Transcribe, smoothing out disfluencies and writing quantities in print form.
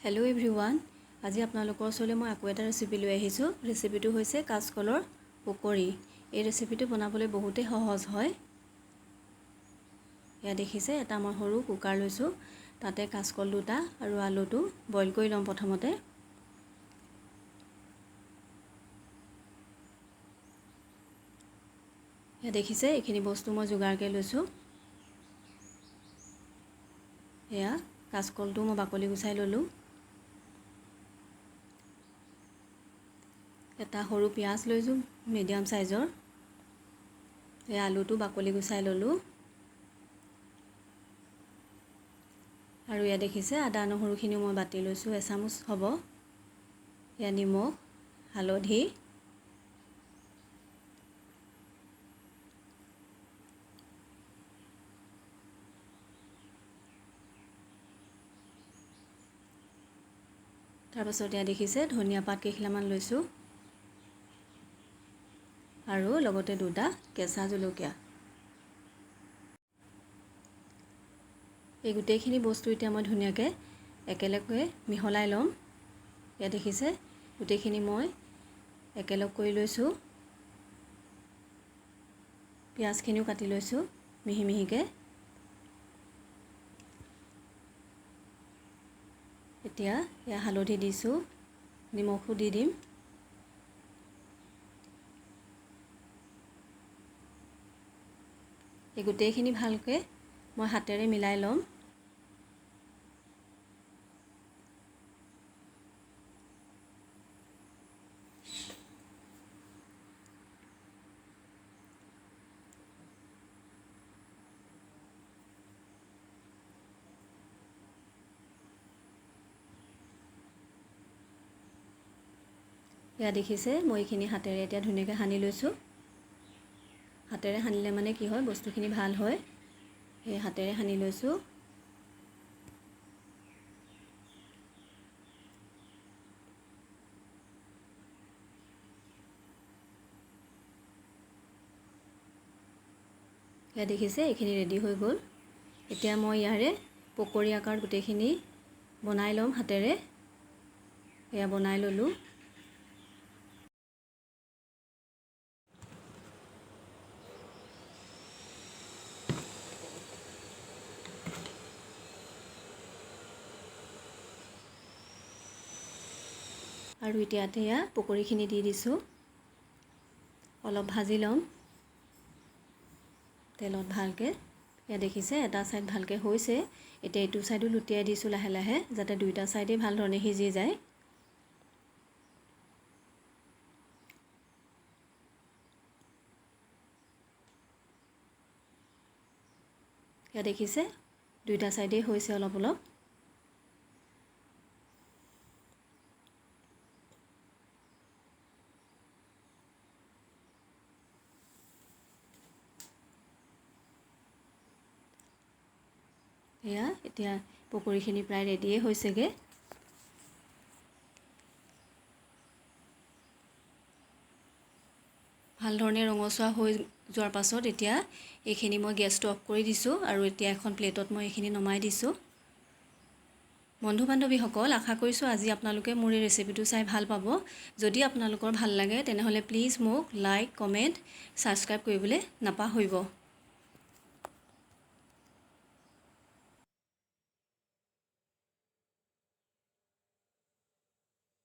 Hello everyone আজি আপোনালোকৰ ওচৰলৈ মই আকৌ এটা ৰেচিপি লৈ আহিছোঁ। ৰেচিপিটো হৈছে কাচকলৰ পকৰি। এই ৰেচিপিটো বনাবলৈ বহুতেই সহজ হয়। এয়া দেখিছে, এটা মই সৰু কুকাৰ লৈছোঁ, তাতে কাচকল দুটা আৰু আলুটো বইল কৰি লম। প্ৰথমতে এয়া দেখিছে, এইখিনি বস্তু মই যোগাৰকৈ লৈছোঁ। এয়া কাচকলটো মই বাকলি গুচাই ল'লোঁ। এটা সৰু পিঁয়াজ লৈছোঁ মিডিয়াম সাইজৰ। এই আলুটো বাকলি গুচাই ল'লোঁ। আৰু এয়া দেখিছে, আদা নহৰুখিনি মই বাটি লৈছোঁ, এচামুচ হ'ব। এয়া নিমখ, হালধি, তাৰপাছত এয়া দেখিছে, ধনিয়া পাত কেইখিলামান লৈছোঁ আৰু লগতে দুটা কেঁচা জলকীয়া। এই গোটেইখিনি বস্তু এতিয়া মই ধুনীয়াকৈ একেলগে মিহলাই ল'ম। এয়া দেখিছে, গোটেইখিনি মই একেলগ কৰি লৈছোঁ। পিঁয়াজখিনিও কাটি লৈছোঁ মিহি মিহিকৈ। এতিয়া এয়া হালধি দিছোঁ, নিমখো দি দিম। এই গোটেইখিনি ভালকৈ মই হাতেৰে মিলাই ল'ম। এয়া দেখিছে, মই এইখিনি হাতেৰে এতিয়া ধুনীয়াকৈ সানি লৈছোঁ। হাতেৰে সানিলে মানে কি হয়, বস্তুখিনি ভাল হয়। সেই হাতেৰে সানি লৈছোঁ। এয়া দেখিছে, এইখিনি ৰেডি হৈ গ'ল। এতিয়া মই ইয়াৰে পকৰি আকাৰ গোটেইখিনি বনাই ল'ম হাতেৰে। এয়া বনাই ল'লোঁ। আৰু এতিয়াতে এয়া পকৰিখিনি দি দিছোঁ। অলপ ভাজি ল'ম তেলত ভালকৈ। এয়া দেখিছে, এটা ছাইড ভালকৈ হৈছে। এতিয়া এইটো ছাইডো লুটিয়াই দিছোঁ লাহে লাহে, যাতে দুইটা ছাইডেই ভাল ধৰণে সিজি যায়। এয়া দেখিছে, দুইটা ছাইডেই হৈছে অলপ অলপ। এয়া এতিয়া পকৰিখিনি প্ৰায় ৰেডিয়ে হৈছেগৈ। ভাল ধৰণে ৰঙচুৱা হৈ যোৱাৰ পাছত এতিয়া এইখিনি মই গেছটো অফ কৰি দিছোঁ আৰু এতিয়া এখন প্লেটত মই এইখিনি নমাই দিছোঁ। বন্ধু বান্ধৱীসকল, আশা কৰিছোঁ আজি আপোনালোকে মোৰ এই ৰেচিপিটো চাই ভাল পাব। যদি আপোনালোকৰ ভাল লাগে তেনেহ'লে প্লিজ মোক লাইক, কমেণ্ট, ছাবস্ক্ৰাইব কৰিবলৈ নাপাহৰিব।